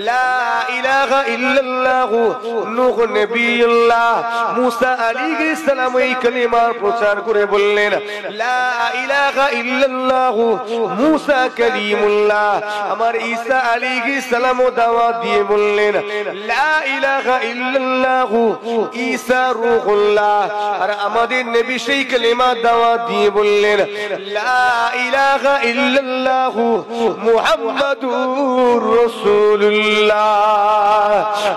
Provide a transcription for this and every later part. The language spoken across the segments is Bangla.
লা ইলাহা ইল্লাল্লাহ নূহ নবিয়ুল্লাহ মুসা আলাইহিস সালাম এই কালিমার প্রচার করে বললেন লা ইলাহা ইল্লাল্লাহ মুসা কালিমুল্লাহ আমার ঈসা আলাইহিস সালাম দাওয়াত দিয়ে বললেন লা ইলাহা ইল্লাল্লাহ ঈসা রূহুল্লাহ আর আমাদের নবী সেই কালিমা দাওয়াত দিয়ে বললেন লা ইলাহা ইল্লাল্লাহ মুহাম্মাদুর রাসূলুল্লাহ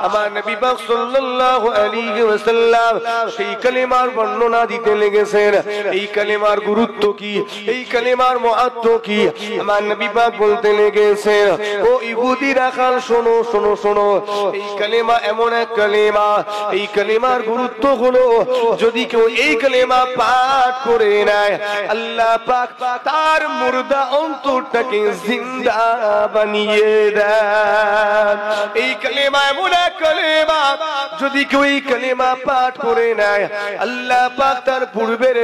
আমার নবী পাক সাল্লাল্লাহু আলাইহি ওয়াসাল্লাম সেই কালিমার বর্ণনা দিতে লেগেছেন এই কালিমার গুরুত্ব কি এই কালিমার মাহাত্ম্য কি আমার নবী পাক বলতে লেগেছেন ও ইহুদি রাখাল শোনো শোনো শোনো এই কালিমা এমন এক কালিমা এই কালিমার গুরুত্ব হলো যদি কেউ এই কালিমা পাঠ করে নেয় আল্লাহ পাক তার মুর্দা অন্তরটাকে জিন্দা বানিয়ে দেন এই কালিমা এমন এক কালিমা যদি কেউ এই কালিমা পাঠ করে নেয় আল্লাহ পাক তার পূর্বের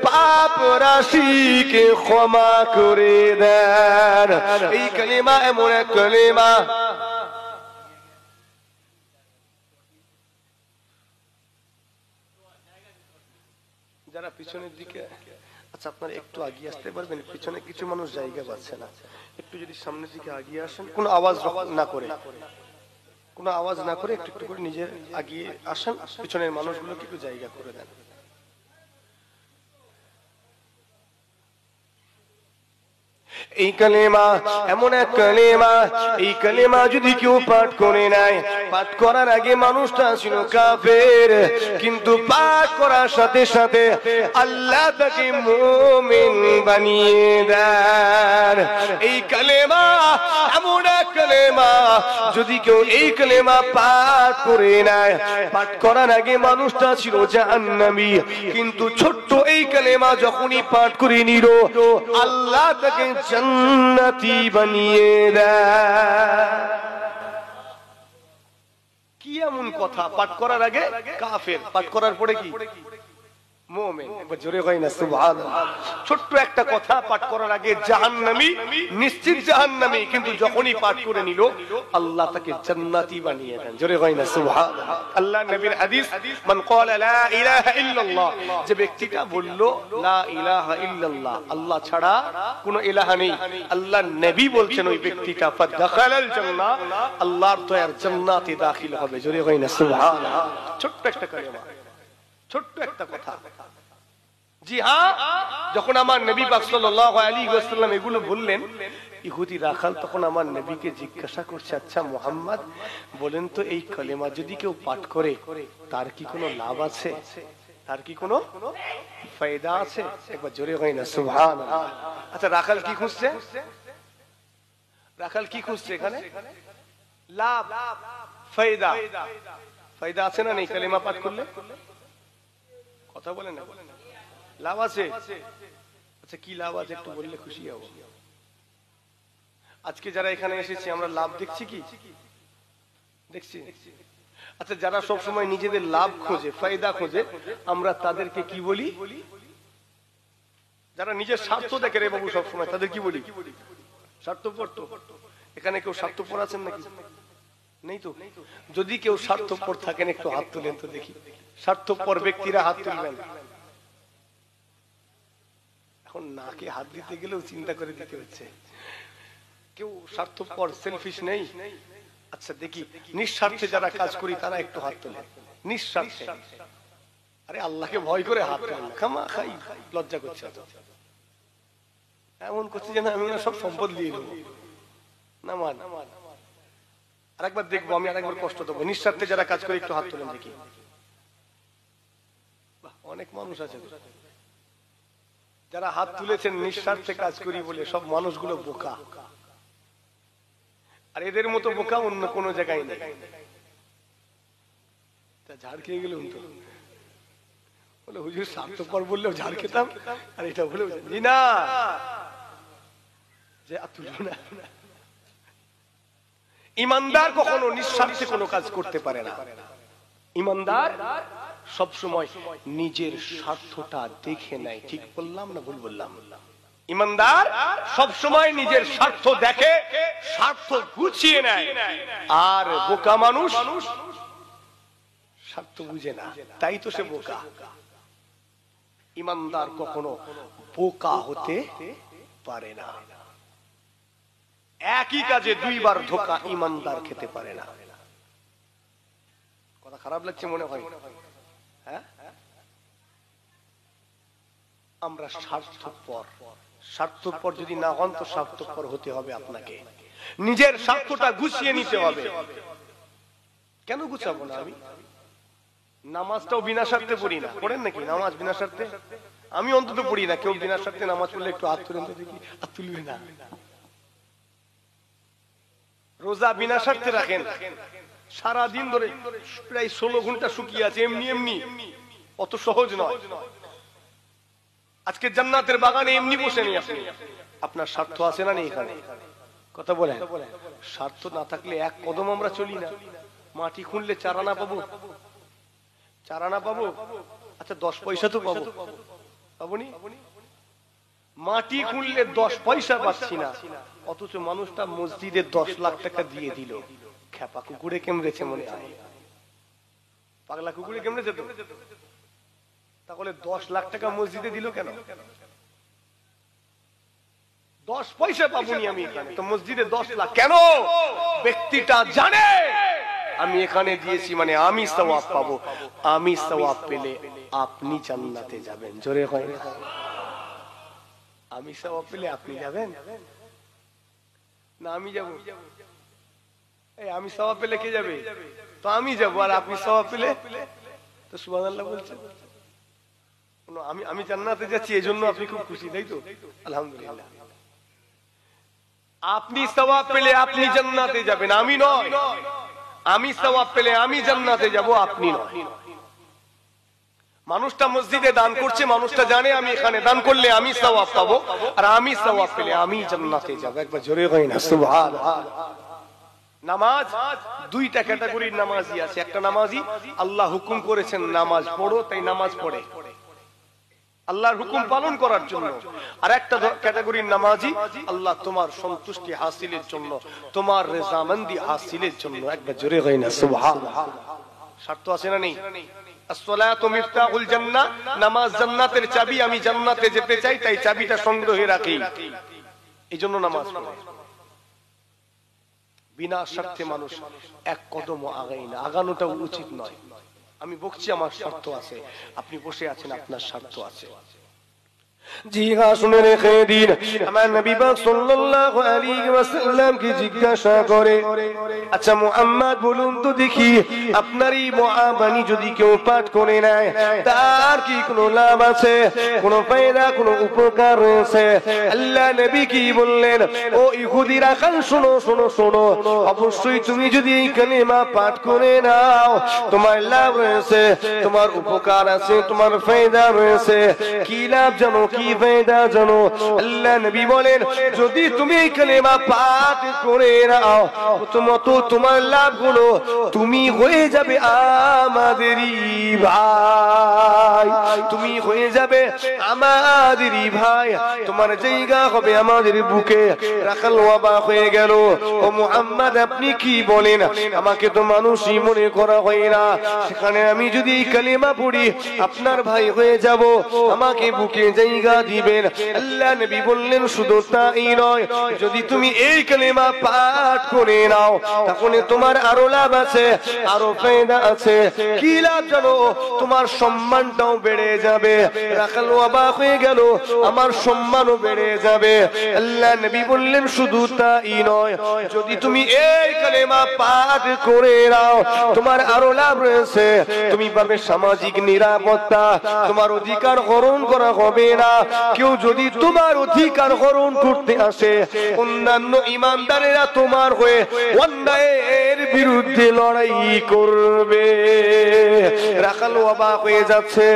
পাপ রাশিকে ক্ষমা করে দেন এই কালিমা এমন এক কালিমা যারা পিছনের দিকে আচ্ছা আপনারা একটু আগিয়ে আসতে পারবেন পিছনে কিছু মানুষ জায়গা পাচ্ছে না একটু যদি সামনের দিকে আগিয়ে আসেন কোনো আওয়াজ না করে একটু একটু করে নিজের আগিয়ে আসেন পিছনের মানুষগুলোকে একটু জায়গা করে দেন এই কালেমা এমন এক কালেমা এই কালেমা যদি কেউ পাঠ করে নেয় পাঠ করার আগে মানুষটা ছিল কাফের কিন্তু পাঠ করার সাথে সাথে আল্লাহ তাকে মুমিন বানিয়ে দেন এই কালেমা এমন এক কালেমা যদি কেউ এই কালেমা পাঠ করে নেয় পাঠ করার আগে মানুষটা ছিল জাহান্নামী কিন্তু ছোট্ট এই কালেমা যখনই পাঠ করে নিল আল্লাহ তাকে জান্নাতি বানিয়ে দেয় কি এমন কথা পাঠ করার আগে কাফের পাঠ করার পরে কি মুমিন একবার জোরে কই না সুবহানাল্লাহ ছোট্ট একটা কথা পাঠ করার আগে জাহান্নামী নিশ্চিত জাহান্নামী কিন্তু যখনই পাঠ করে নিল আল্লাহ তাকে জান্নাতি বানিয়ে দেন জোরে কই না সুবহানাল্লাহ আল্লাহ নবীর হাদিস মান ক্বালা লা ইলাহা ইল্লাল্লাহ যে ব্যক্তিটা বলল লা ইলাহা ইল্লাল্লাহ আল্লাহ ছাড়া কোনো ইলাহা নেই আল্লাহ নবী বলছেন ওই ব্যক্তিটা ফাদাখালাল জান্নাহ আল্লাহর দয়ার জান্নাতে দাখিল হবে জোরে কই না সুবহানাল্লাহ ছোট্ট একটা কালেমা ছোট্ট একটা কথা জি হ্যাঁ যখন আমার নবী পাক সাল্লাল্লাহু আলাইহি ওয়াসাল্লাম এগুলো বললেন ইহুদি রাখাল তখন আমার নবীকে জিজ্ঞাসা করছে আচ্ছা মুহাম্মদ বলেন তো এই কালেমা যদি কেউ পাঠ করে তার কি কোনো লাভ আছে তার কি কোনো ফায়দা আছে একবার জোরে হয় না সুবহানাল্লাহ আচ্ছা রাখাল কি খুঁজছে এখানে লাভ ফায়দা ফায়দা আছে না নেই কালেমা পাঠ করলে কথা বলেন না লাভ আছে আচ্ছা কি লাভ আছে একটু বললে খুশি হব আজকে যারা এখানে এসেছি আমরা লাভ দেখছি কি দেখছি আচ্ছা যারা সব সময় নিজেদের লাভ খোঁজে ফায়দা খোঁজে আমরা তাদেরকে কি বলি যারা নিজের স্বার্থ দেখে রে বাবু সব সময় তাদের কি বলি স্বার্থপর তো এখানে কেউ স্বার্থপর আছেন নাকি নেই তো যদি কেউ স্বার্থপর থাকেন একটু হাত তুলেন তো দেখি স্বার্থপর ব্যক্তিরা হাত তুলবেন এখন নাকে হাত দিতে গেলেও চিন্তা করে দিতে হচ্ছে কেউ স্বার্থপর সেলফিশ নেই আচ্ছা দেখি নিঃস্বার্থে যারা কাজ করি তারা একটু হাত তোলে নিঃস্বার্থে আরে আল্লাহকে ভয় করে হাত তোলে খামা খাই লজ্জা করছে এমন করছে যেন আমি সব সম্পদ দিয়ে দেবো না মান আরেকবার দেখবো আমি আরেকবার কষ্ট দেবো নিঃস্বার্থে যারা কাজ করে একটু হাত তোলেন দেখি অনেক মানুষ আছে যারা হাত তুলেছেন নিঃস্বার্থে কাজ করি বলে সব মানুষগুলো বোকা আর এদের মতো বোকা অন্য কোনো জায়গায় নেই তা ঝাড় খেয়ে গেল বলে হুজুর স্বার্থপর বললেও ঝাড় খেতাম আর এটা বলেও না যে তুলব না ইমানদার কখনো নিঃস্বার্থে কোনো কাজ করতে পারে না ইমানদার সব সময় নিজের স্বার্থটা দেখে নেয় ঠিক বললাম না ভুল বললাম ইমানদার সব সময় নিজের স্বার্থ দেখে, স্বার্থ গুছিয়ে নেয়। আর বোকা মানুষ স্বার্থ বুঝে না, তাই তো সে বোকা। ইমানদার কখনো বোকা হতে পারে না। একই কাজে দুইবার ধোকা ইমানদার খেতে পারে না। কথা খারাপ লাগছে মনে হয়? হ্যাঁ, আমরা স্বার্থপর। স্বার্থপর যদি না হন তো স্বার্থপর হতে হবে আপনাকে। নিজের স্বার্থটা গুছিয়ে নিতে হবে। কেন গুছাবো না আমি? নামাজটাও বিনা স্বার্থে পড়ি না। পড়েন নাকি নামাজ বিনা স্বার্থে? আমি অন্তত পড়ি না। কেউ বিনা স্বার্থে নামাজ পড়লে একটু হাত তুলেন তো দেখি। হাত তুলবে না। রোজা বিনা স্বার্থে রাখেন, সারা দিন ধরে প্রায় 16 ঘন্টা শুকিয়ে আছে, এমনি এমনি। অত সহজ নয়। আজকে জান্নাতের বাগানে এমনি বসে নেই আপনি, আপনার স্বার্থ আছে না নেই? এখানে কথা বলেন। স্বার্থ না থাকলে এক কদম আমরা চলি না। মাটি খুঁড়লে চারানা পাবো, চারানা পাবো। আচ্ছা 10 পয়সা তো পাবো, পাবনি? মাটি খুঁড়লে 10 পয়সা পাচ্ছি না, অথচ মানুষটা মসজিদে 10 লাখ টাকা দিয়ে দিল। খেপা কুকুরে কেমড়েছে মনে হয়, পাগলা কুকুরে কেমড়েছে তো। তাহলে 10 লাখ টাকা মসজিদে দিল কেন? 10 পয়সা পাবনি আমি এখানে, তো মসজিদে 10 লাখ কেন? ব্যক্তিটা জানে আমি এখানে দিয়েছি মানে আমি সওয়াব পাবো। আমি সওয়াব পেলে আপনি জান্নাতে যাবেন। জোরে হয় না? আমি সওয়াব পেলে আপনি যাবেন না আমি যাব? এই আমি সওয়াব পেলে কে যাবে? তো আমি যাব। আর আপনি সওয়াব পেলে তো সুবহানাল্লাহ বলছেন। আমি আমি জান্নাতে যাচ্ছি এজন্য আপনি খুব খুশি, তাই তো? আলহামদুলিল্লাহ। আপনি সওয়াব পেলে আপনি জান্নাতে যাবেন, আমি নয়। আমি সওয়াব পেলে আমি জান্নাতে যাব, আপনি নয়। মানুষটা মসজিদে দান করছে, মানুষটা জানে আমি এখানে দান করলে আমি সওয়াব পাবো, আর আমি সওয়াব পেলে আমি জান্নাতে যাব। একবার জোরে হয় না সুবহানাল্লাহ। নামাজ দুইটা ক্যাটাগরির নামাজি আছে। একটা নামাজি আল্লাহ হুকুম করেছেন নামাজ পড়ো, তাই নামাজ পড়ে আল্লাহর হুকুম পালন করার জন্য। আর একটা ক্যাটাগরির নামাজি আল্লাহ তোমার সন্তুষ্টি হাসিলের জন্য, তোমার রেজামন্দি হাসিলের জন্য। একবার জোরে হয় না সুবহানাল্লাহ। স্বার্থ আছে না নেই? আসসালাতু মিফতাহুল জান্নাহ, নামাজ জান্নাতের চাবি। আমি জান্নাতে যেতে চাই, তাই চাবিটা সংগ্রহে রাখি, এইজন্য নামাজ পড়ি। বিনা স্বার্থে মানুষ এক কদমও আগায় না, আগানোটা উচিত নয়। আমি বকছি আমার স্বার্থ আছে, আপনি বসে আছেন আপনার স্বার্থ আছে। জি হ্যাঁ, শুনে রেখে দিন। আমার নবী পাক সাল্লাল্লাহু আলাইহি ওয়াসাল্লাম কি জিজ্ঞাসা করে, আচ্ছা মুহাম্মদ বলুন তো দেখি, আপনার এই মুআবানি যদি কেউ পাঠ করে নেয় তার কি কোনো লাভ আছে, কোনো ফায়দা, কোনো উপকার রয়েছে? আল্লাহ নবী কি বললেন? ও ইহুদিরা কান শোনো শোনো শোনো, অবশ্যই তুমি যদি এই কালিমা পাঠ করে নাও তোমার লাভ রয়েছে, তোমার উপকার আছে, তোমার ফায়দা রয়েছে। কি লাভ জানো, কি ফায়দা জানো? আল্লাহ নবী বলেন, যদি তুমি এই কালিমা পাঠ করে নাও প্রথমত তোমার লাভ হলো তুমি হয়ে যাবে আমাদেরই ভাই, তুমি হয়ে যাবে আমাদেরই ভাই, তোমার জায়গা হবে আমাদের বুকে। রাখাল অবাক হয়ে গেল, ও মুহাম্মদ আপনি কি বলেন? আমাকে তো মানুষই মনে করা হয় না, সেখানে আমি যদি এই কালিমা পড়ি আপনার ভাই হয়ে যাব, আমাকে বুকে জায়গা দিবেন? আল্লাহ নবী বললেন, শুধু তাই নয়, যদি তুমি এই কালিমা পাঠ করে নাও তাহলে তোমার আরো লাভ আছে, আরো ফায়দা আছে। কি লাভ জানো? তোমার সম্মানটাও বেড়ে যাবে। রাখাল অবাক হয়ে গেল, আমার সম্মানও বেড়ে যাবে। আল্লাহ নবী বললেন, শুধু তাই নয়, যদি তুমি এই কালিমা পাঠ করে নাও তোমার আরো লাভ রয়েছে, তুমি পাবে সামাজিক নিরাপত্তা, তোমার অধিকার হরণ করা হবে না। কেউ যদি তোমার অধিকার হরণ করতে আসে অন্যান্য ইমানদারেরা তোমার হয়ে অন্যায়ের বিরুদ্ধে লড়াই করবে। রাখাল অবাক হয়ে যাচ্ছে।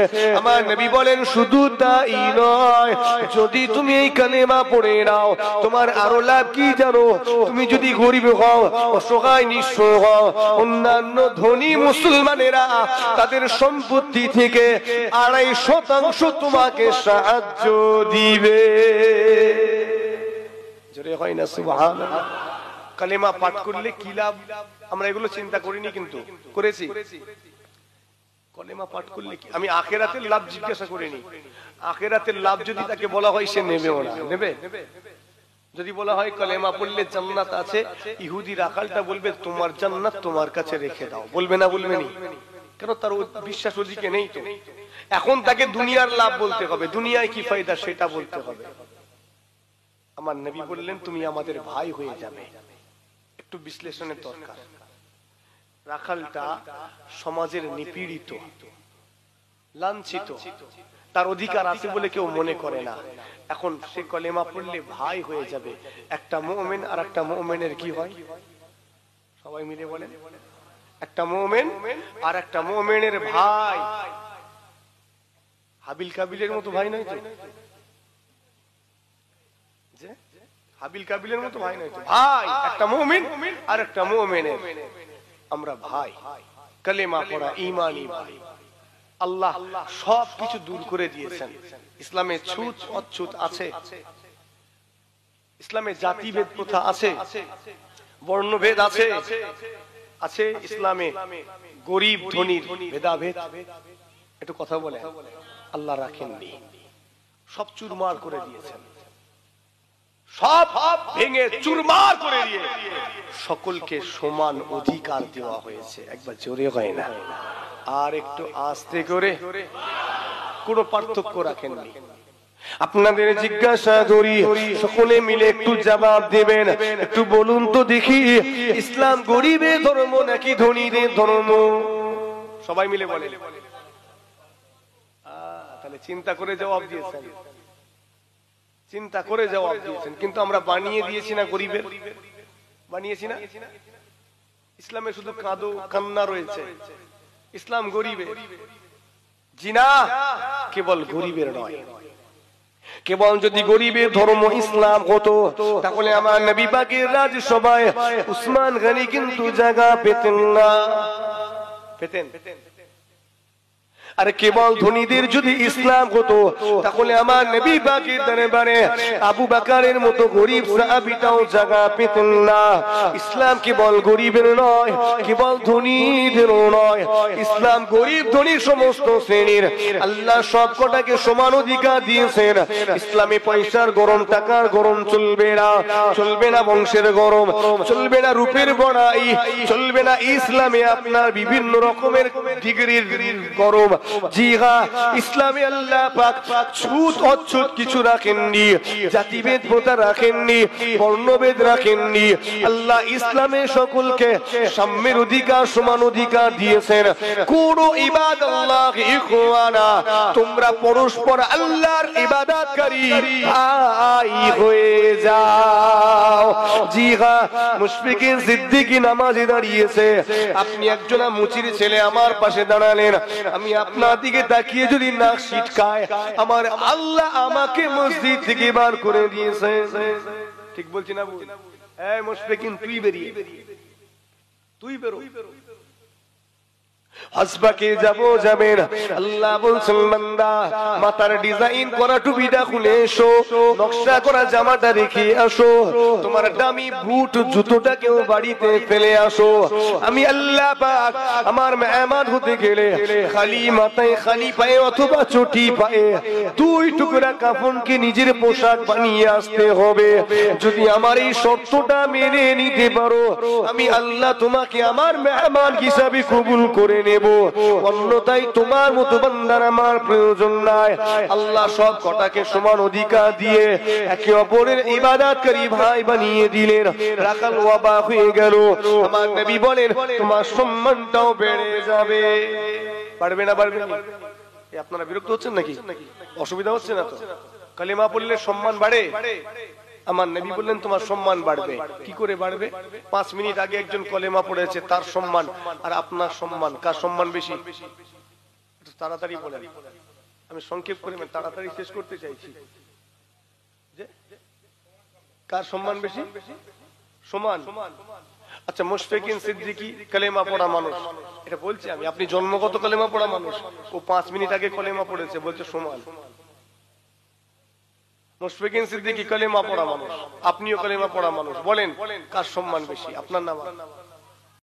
আমার নবী বলেন শুধু তাই নয়, যদি তুমি এই কালেমা পড়ে নাও তোমার আরো লাভ কি জানো? তুমি যদি গরিব হও, অসহায় নিঃস্ব হও, অন্যান্য ধনী মুসলমানেরা তাদের সম্পত্তি থেকে 2.5% তোমাকে সাহায্য দিবে। জোরে হয় না সুবহানাল্লাহ? কালেমা পাঠ করলে কি লাভ? আমরা এগুলো চিন্তা করিনি, কিন্তু করেছি। কালেমা পাঠ করলে কি? আমি আখিরাতের লাভ জিজ্ঞাসা করিনি। আখিরাতের লাভ যদি তাকে বলা হয় সে নেবেও না। নেবে? যদি বলা হয় কালেমা পড়লে জান্নাত আছে, ইহুদি রাখালটা বলবে তোমার জান্নাত তোমার কাছে রেখে দাও। বলবে না? বলবে না? কেন? তার বিশ্বাস ওদিকে নেই তো। এখন তাকে দুনিয়ার লাভ বলতে হবে, দুনিয়ায় কি ফায়দা সেটা বলতে হবে। আমার নবী বললেন তুমি আমাদের ভাই হয়ে যাবে। একটু বিশ্লেষণের দরকার। রাখালটা সমাজের নিপীড়িত, লাঞ্ছিত, তার অধিকার আছে বলে কেউ মনে করে না। এখন সে কলেমা পড়লে ভাই হয়ে যাবে। একটা মুমিন আর একটা মুমিনের কি হয়? সবাই মিলে বলেন। একটা মুমিন আর একটা মুমিনের ভাই। হাবিল কাবিলের মতো ভাই নয় তো? হাবিল কাবিলের মতো ভাই নয় তো? ভাই, একটা মুমিন আর একটা মুমিনের আমরা ভাই। কালেমা পড়া ঈমানি ভাই। আল্লাহ সব কিছু দূর করে দিয়েছেন। ইসলামে ছুত অছুত আছে, ইসলামে জাতিভেদ প্রথা আছে, বর্ণভেদ আছে, আছে ইসলামে গরিব ধনীর ভেদাভেদ। একটু কথা বলে আল্লাহ রাখেননি, সব চুরমার করে দিয়েছেন। সব ভেঙে চুরমার করে দিয়ে সকলকে সমান অধিকার দেওয়া হয়েছে। একবার জোরে হয় না? আর একটু আস্তে করে। কোনো পার্থক্য রাখেননি। আপনাদের জিজ্ঞাসা করি, সকলে মিলে একটু জবাব দেবেন। একটু বলুন তো দেখি, ইসলাম গরিবের ধর্ম নাকি ধনীদের ধর্ম? সবাই মিলে বলেন। তাহলে চিন্তা করে জবাব দিয়েছেন, চিন্তা করে জবাব দিয়েছেন। কিন্তু আমরা বানিয়ে দিয়েছি না গরিবের? বানিয়েছি না? ইসলামে শুধু কান্না রয়েছে। ইসলাম গরিবের। জিনা কেবল গরিবের নয়। কেবল যদি গরিবের ধর্ম ইসলাম হতো তাহলে আমার নবী পাকের রাজসভায় উসমান গনি কিন্তু জায়গা পেতেন না। পেতেন? আরে কেবল ধনীদের যদি ইসলাম হতো তাহলে আমার নবী পাকের দরবারে আবু বকরের মতো গরিব সাহাবীটাও জায়গা পেতেন না। ইসলাম কেবল গরিবের নয়, কেবল ধনীদেরও নয়। ইসলাম গরিব ধনী সমস্ত শ্রেণীর আল্লাহ সবকটাকে সমান অধিকার দিয়েছেন। ইসলামে পয়সার গরম, টাকার গরম চলবে না, চলবে না বংশের গরম, চলবে না রূপের বড়াই, চলবে না ইসলামে আপনার বিভিন্ন রকমের ডিগ্রির গরম। জি হ্যাঁ, ইসলামে আল্লাহ পাক ছুত অছুত কিছু রাখেননি, জাতিভেদ প্রথা রাখেননি, বর্ণভেদ রাখেননি। আল্লাহ ইসলামে সকলকে সাম্যের অধিকার, সমান অধিকার দিয়েছেন। কোন ইবাদাল্লাহ ইখওয়ানা, তোমরা পরস্পর আল্লাহর ইবাদতকারী ভাই হয়ে যাও। জি হ্যাঁ, মুশফিকিন সিদ্দিকী নামাজে দাঁড়িয়েছে। আপনি একজন মুচির ছেলে আমার পাশে দাঁড়ালেন, আমি আপনার দিকে তাকিয়ে যদি নাক ছিটকায়, আমার আল্লাহ আমাকে মসজিদ থেকে বার করে দিয়েছে। ঠিক বলছি না? এই মুশফিকিন, তুই বেরিয়ে, তুই বেরো। হাসবাকে যাবেন। আল্লাহ বলছেন বান্দা মাথার ডিজাইন করা টুপিটা খুলে এসো, নকশা করা জামাটা রেখে আসো, তোমার দামি বুট জুতোটাকেও বাড়িতে ফেলে আসো। আমি আল্লাহ পাক আমার মেহমান হতে গেলে খালি মাথায়, খালি পায়ে অথবা চটি পায়ে 2 টুকরা কাফনকে নিজের পোশাক বানিয়ে আসতে হবে। যদি আমার এই শর্তটা মেনে নিতে পারো, আমি আল্লাহ তোমাকে আমার মেহমান হিসাবে কবুল করে নেব। অন্যথায় তোমার মতো বান্দার আমার প্রয়োজন নাই। আল্লাহ সব কটাকে সমান অধিকার দিয়ে একে অপরের ইবাদতকারী ভাই বানিয়ে দিলেন। রাখাল অবাক হয়ে গেল। আমার নবী বলেন তোমার সম্মানটাও বেড়ে যাবে। পারবে না? পারবে না? আপনারা বিরক্ত হচ্ছেন নাকি? অসুবিধা হচ্ছে না তো? কালিমা পড়লে সম্মান বাড়ে? আমার নবী বললেন তোমার সম্মান বাড়বে। কি করে বাড়বে? 5 মিনিট আগে একজন কলেমা পড়েছে তার সম্মান আর আপনার সম্মান, কার সম্মান বেশি? একটু তাড়াতাড়ি বলেন, আমি সংক্ষেপ করে তাড়াতাড়ি শেষ করতে চাইছি। যে কার সম্মান বেশি? সমান। আচ্ছা, মুশফিকিন সিদ্দিকী কলেমা পড়া মানুষ, এটা বলছি আমি, আপনি জন্মগত কলেমা পড়া মানুষ, ও 5 মিনিট আগে কলেমা পড়েছে, বলছে সমান। মুশফিকিন সিদ্দিকী কলেমা পড়া মানুষ, আপনিও কলেমা পড়া মানুষ, বলেন কার সম্মান বেশি? আপনার নাম